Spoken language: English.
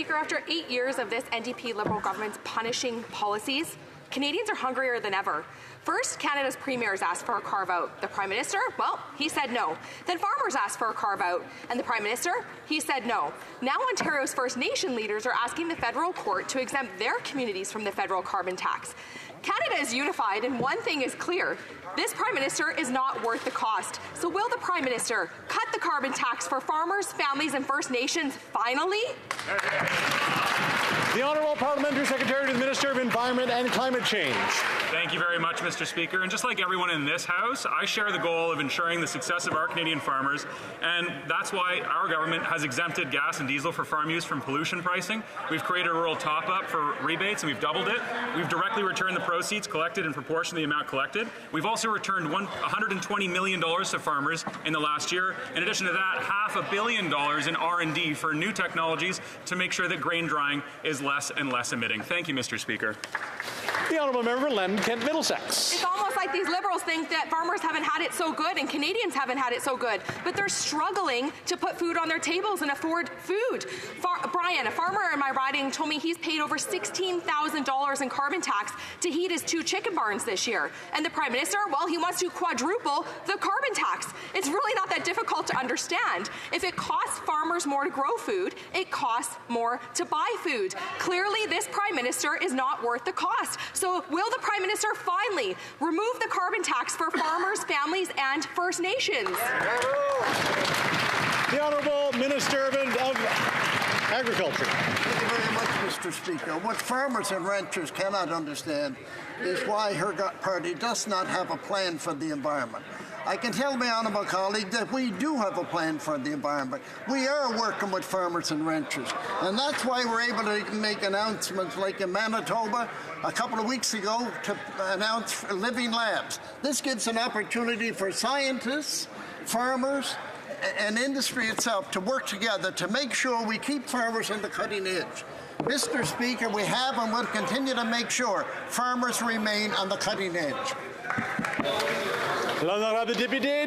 Speaker, after 8 years of this NDP Liberal government's punishing policies, Canadians are hungrier than ever. First, Canada's premiers asked for a carve-out. The Prime Minister, well, he said no. Then farmers asked for a carve-out, and the Prime Minister, he said no. Now Ontario's First Nation leaders are asking the federal court to exempt their communities from the federal carbon tax. Canada is unified, and one thing is clear. This Prime Minister is not worth the cost. So will the Prime Minister cut the carbon tax for farmers, families, and First Nations finally? The Honourable Parliamentary Secretary to the Minister of Environment and Climate Change. Thank you very much, Mr. Speaker. And just like everyone in this House, I share the goal of ensuring the success of our Canadian farmers, and that's why our government has exempted gas and diesel for farm use from pollution pricing. We've created a rural top-up for rebates, and we've doubled it. We've directly returned the proceeds collected in proportion to the amount collected. We've also returned $120 million to farmers in the last year. In addition to that, $500 million in R&D for new technologies to make sure that grain drying is less and less emitting. Thank you, Mr. Speaker. The Honourable Member for London Kent Middlesex. It's almost like these Liberals think that farmers haven't had it so good and Canadians haven't had it so good, but they're struggling to put food on their tables and afford food. Brian, a farmer in my riding, told me he's paid over $16,000 in carbon tax to heat his 2 chicken barns this year. And the Prime Minister, well, he wants to quadruple the carbon tax. It's really not that difficult to understand. If it costs farmers more to grow food, it costs more to buy food. Clearly, this Prime Minister is not worth the cost. So will the Prime Minister finally remove the carbon tax for farmers, families, and First Nations? The Honourable Minister of Agriculture. Thank you very much, Mr. Speaker. What farmers and ranchers cannot understand is why her party does not have a plan for the environment. I can tell my honourable colleague that we do have a plan for the environment. We are working with farmers and ranchers, and that's why we're able to make announcements like in Manitoba a couple of weeks ago to announce living labs. This gives an opportunity for scientists, farmers, and industry itself to work together to make sure we keep farmers on the cutting edge. Mr. Speaker, we have and will continue to make sure farmers remain on the cutting edge. L'honorable député de